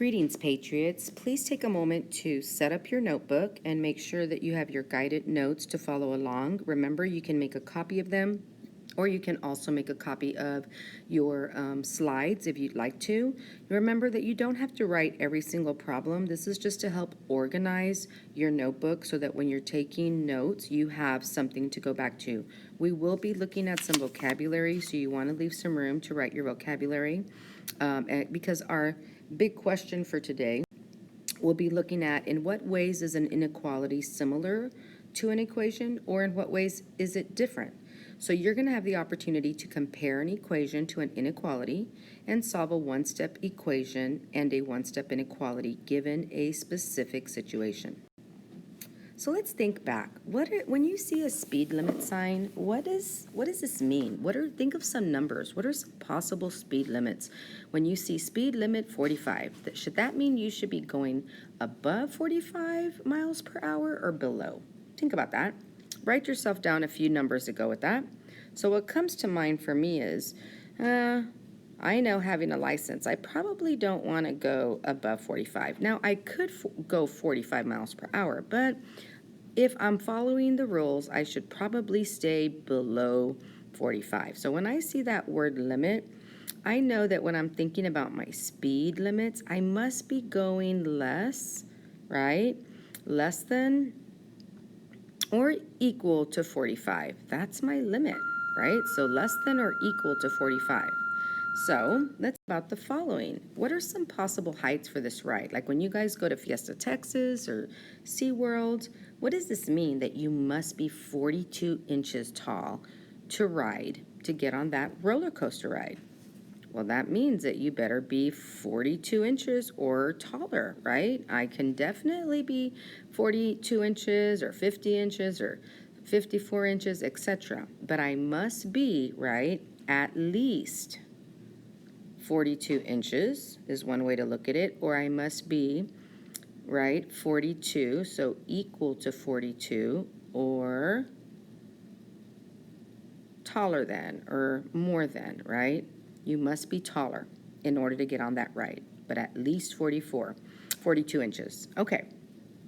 Greetings, Patriots. Please take a moment to set up your notebook and make sure that you have your guided notes to follow along. Remember, you can make a copy of them, or you can also make a copy of your slides if you'd like to. Remember that you don't have to write every single problem. This is just to help organize your notebook so that when you're taking notes, you have something to go back to. We will be looking at some vocabulary, so you want to leave some room to write your vocabulary because our big question for today, we'll be looking at in what ways is an inequality similar to an equation, or in what ways is it different? So you're going to have the opportunity to compare an equation to an inequality and solve a one-step equation and a one-step inequality given a specific situation. So let's think back. When you see a speed limit sign, what does this mean? Think of some numbers. What are some possible speed limits? When you see speed limit 45, should that mean you should be going above 45 miles per hour or below? Think about that. Write yourself down a few numbers to go with that. So what comes to mind for me is, I know having a license, I probably don't want to go above 45. Now, I could go 45 miles per hour, but if I'm following the rules, I should probably stay below 45. So when I see that word limit, I know that when I'm thinking about my speed limits, I must be going less, right? Less than or equal to 45. That's my limit, right? So less than or equal to 45. So let's talk about the following. What are some possible heights for this ride? Like when you guys go to Fiesta, Texas or SeaWorld, what does this mean that you must be 42 inches tall to ride, to get on that roller coaster ride? Well, that means that you better be 42 inches or taller, right? I can definitely be 42 inches or 50 inches or 54 inches, etc. But I must be, right, at least 42 inches is one way to look at it, or I must be, right, 42, so equal to 42, or taller than, or more than, right? You must be taller in order to get on that ride, but at least 42 inches. Okay,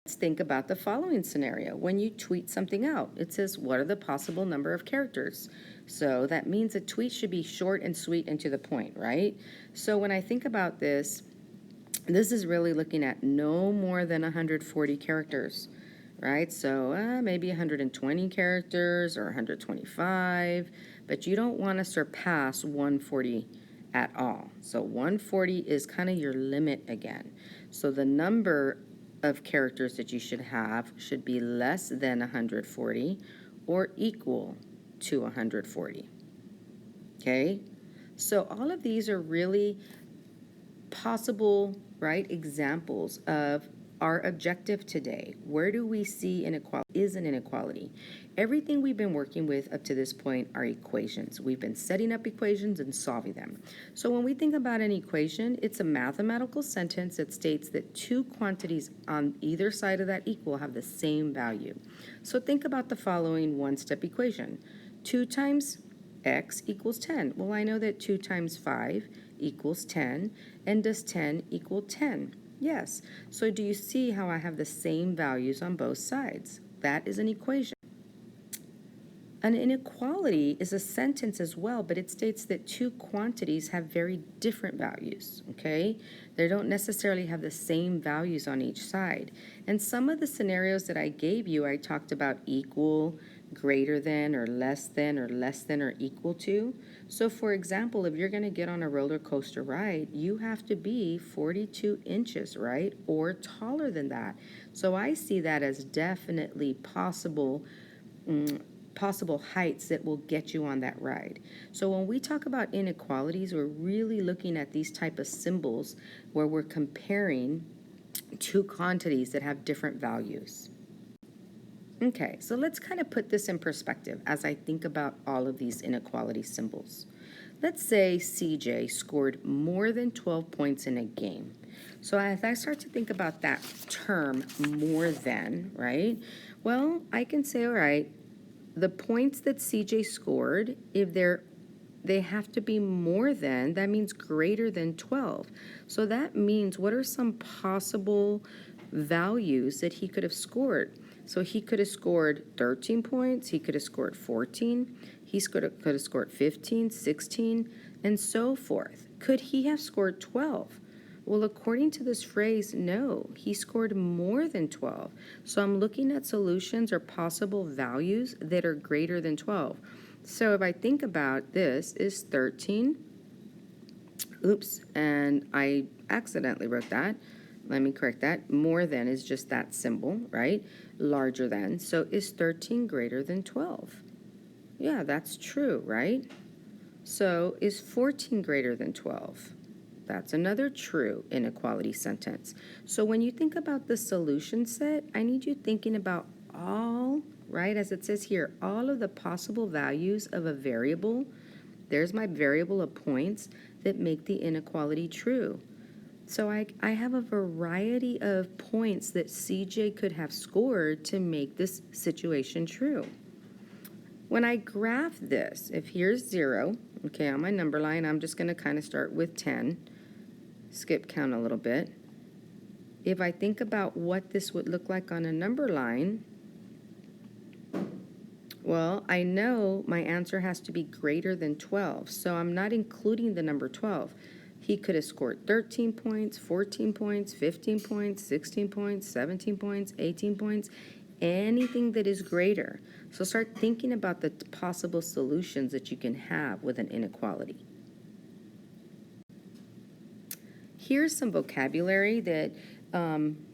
let's think about the following scenario. When you tweet something out, it says, what are the possible number of characters? So that means a tweet should be short and sweet and to the point, right? So when I think about this is really looking at no more than 140 characters, right? So maybe 120 characters or 125, but you don't want to surpass 140 at all. So 140 is kind of your limit again. So the number of characters that you should have should be less than 140 or equal to 140. Okay? So all of these are really possible, right, examples of our objective today. Where do we see inequality is an inequality? Everything we've been working with up to this point are equations. We've been setting up equations and solving them. So when we think about an equation, it's a mathematical sentence that states that two quantities on either side of that equal have the same value. So think about the following one-step equation. 2 times x equals 10. Well, I know that 2 times 5 equals 10, and does 10 equal 10? Yes. So do you see how I have the same values on both sides? That is an equation. An inequality is a sentence as well, but it states that two quantities have very different values, okay? They don't necessarily have the same values on each side. And some of the scenarios that I gave you, I talked about equal, greater than, or less than or equal to. So for example, if you're going to get on a roller coaster ride, you have to be 42 inches, right? Or taller than that. So I see that as definitely possible heights that will get you on that ride. So when we talk about inequalities, we're really looking at these type of symbols where we're comparing two quantities that have different values. Okay, so let's kind of put this in perspective as I think about all of these inequality symbols. Let's say CJ scored more than 12 points in a game. So as I start to think about that term, more than, right? Well, I can say, all right, the points that CJ scored, if they're they have to be more than, that means greater than 12. So that means what are some possible values that he could have scored? So he could have scored 13 points, he could have scored 14, he could have scored 15, 16, and so forth. Could he have scored 12? Well, according to this phrase, no, he scored more than 12. So I'm looking at solutions or possible values that are greater than 12. So if I think about this is 13, oops, and I accidentally wrote that. Let me correct that. More than is just that symbol, right? Larger than. So is 13 greater than 12? Yeah, that's true, right? So is 14 greater than 12? That's another true inequality sentence. So when you think about the solution set, I need you thinking about all, right, as it says here, all of the possible values of a variable. There's my variable of points that make the inequality true. So I have a variety of points that CJ could have scored to make this situation true. When I graph this, if here's 0, okay, on my number line, I'm just going to kind of start with 10, skip count a little bit. If I think about what this would look like on a number line, well, I know my answer has to be greater than 12, so I'm not including the number 12. He could have scored 13 points, 14 points, 15 points, 16 points, 17 points, 18 points, anything that is greater. So start thinking about the possible solutions that you can have with an inequality. Here's some vocabulary that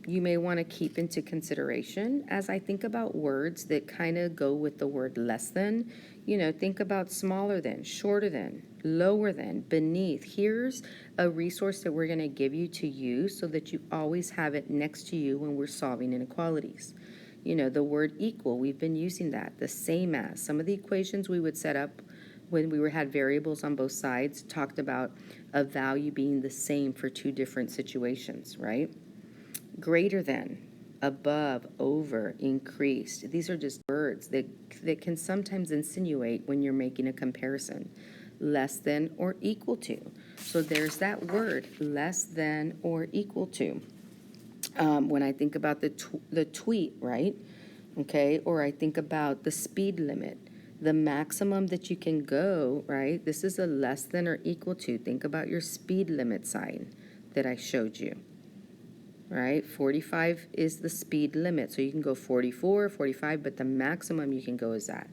you may want to keep into consideration as I think about words that kind of go with the word less than. You know, think about smaller than, shorter than, lower than, beneath. Here's a resource that we're going to give you to use so that you always have it next to you when we're solving inequalities. You know, the word equal, we've been using that. The same as. Some of the equations we would set up when we had variables on both sides talked about a value being the same for two different situations, right? Greater than, above, over, increased. These are just words that can sometimes insinuate when you're making a comparison. Less than or equal to. So there's that word, less than or equal to. When I think about the tweet, right? Okay, or I think about the speed limit, the maximum that you can go, right? This is a less than or equal to. Think about your speed limit sign that I showed you, right? 45 is the speed limit, so you can go 44, 45, but the maximum you can go is that.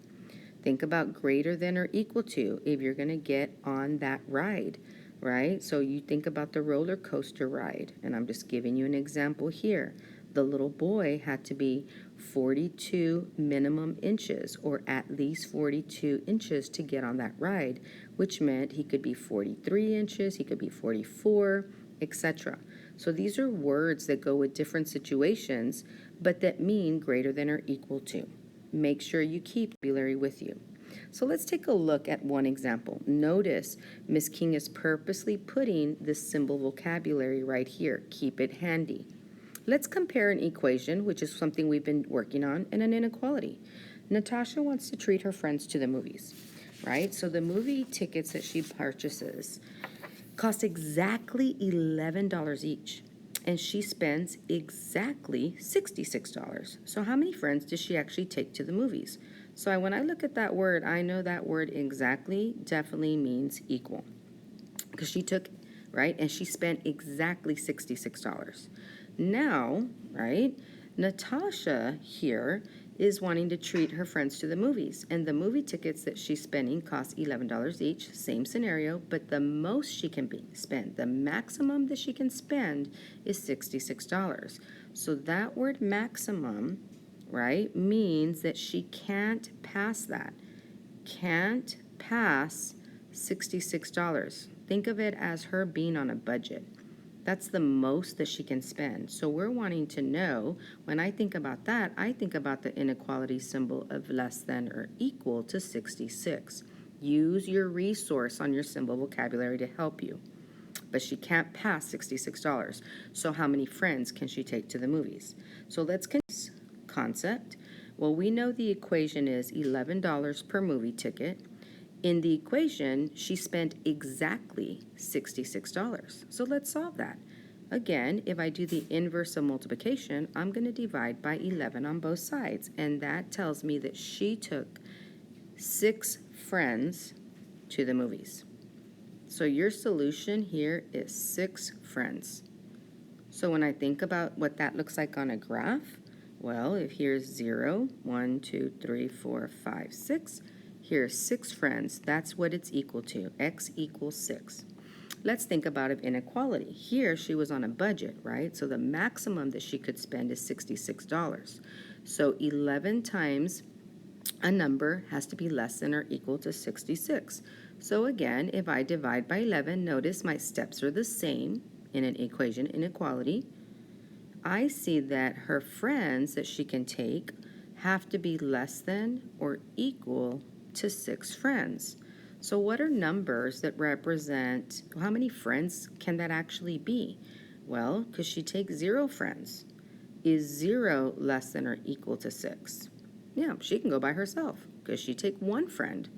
Think about greater than or equal to if you're going to get on that ride, right? So you think about the roller coaster ride, and I'm just giving you an example here. The little boy had to be 42 minimum inches, or at least 42 inches to get on that ride, which meant he could be 43 inches, he could be 44, etc. So these are words that go with different situations, but that mean greater than or equal to. Make sure you keep vocabulary with you. So let's take a look at one example. Notice Ms. King is purposely putting this symbol vocabulary right here. Keep it handy. Let's compare an equation, which is something we've been working on, and an inequality. Natasha wants to treat her friends to the movies, right? So the movie tickets that she purchases cost exactly $11 each, and she spends exactly $66. So how many friends does she actually take to the movies? So when I look at that word, I know that word exactly definitely means equal, because she took, right, and she spent exactly $66. Now, right, Natasha here is wanting to treat her friends to the movies, and the movie tickets that she's spending cost $11 each, same scenario, but the most she can spend, the maximum that she can spend is $66. So that word maximum, right, means that she can't pass that, can't pass $66. Think of it as her being on a budget. That's the most that she can spend. So we're wanting to know, when I think about that, I think about the inequality symbol of less than or equal to 66. Use your resource on your symbol vocabulary to help you. But she can't pass $66. So how many friends can she take to the movies? So let's continue concept. Well, we know the equation is $11 per movie ticket In the equation, she spent exactly $66. So let's solve that. Again, if I do the inverse of multiplication, I'm going to divide by 11 on both sides. And that tells me that she took 6 friends to the movies. So your solution here is 6 friends. So when I think about what that looks like on a graph, well, if here's 0, 1, 2, 3, 4, 5, 6, here's 6 friends. That's what it's equal to. X equals 6. Let's think about an inequality. Here, she was on a budget, right? So the maximum that she could spend is $66. So 11 times a number has to be less than or equal to 66. So again, if I divide by 11, notice my steps are the same in an equation inequality. I see that her friends that she can take have to be less than or equal to 6 friends. So what are numbers that represent, how many friends can that actually be? Well, because she takes 0 friends. Is 0 less than or equal to 6? Yeah, she can go by herself because she take 1 friend.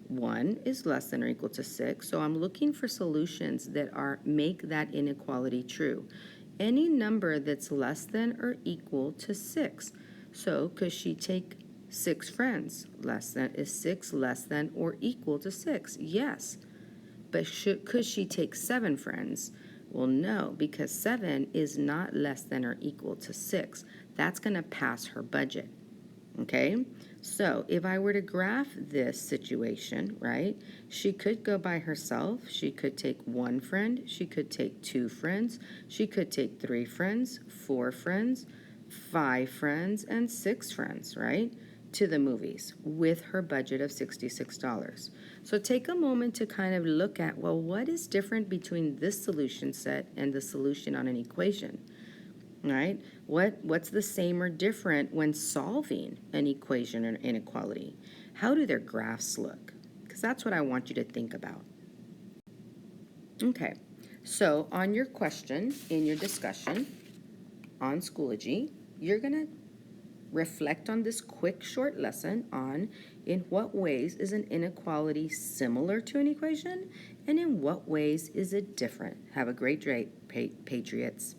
1 is less than or equal to 6, so I'm looking for solutions that make that inequality true. Any number that's less than or equal to 6. So could she take 6 friends? Is 6 less than or equal to 6? Yes. But could she take 7 friends? Well, no, because 7 is not less than or equal to 6. That's going to pass her budget. Okay, so if I were to graph this situation, right, she could go by herself. She could take 1 friend. She could take 2 friends. She could take 3 friends, 4 friends, 5 friends, and 6 friends, right, to the movies with her budget of $66. So take a moment to kind of look at, well, what is different between this solution set and the solution on an equation? Right? What's the same or different when solving an equation or inequality? How do their graphs look? Because that's what I want you to think about. Okay, so on your question in your discussion on Schoology, you're going to reflect on this quick short lesson on in what ways is an inequality similar to an equation and in what ways is it different. Have a great day, Patriots.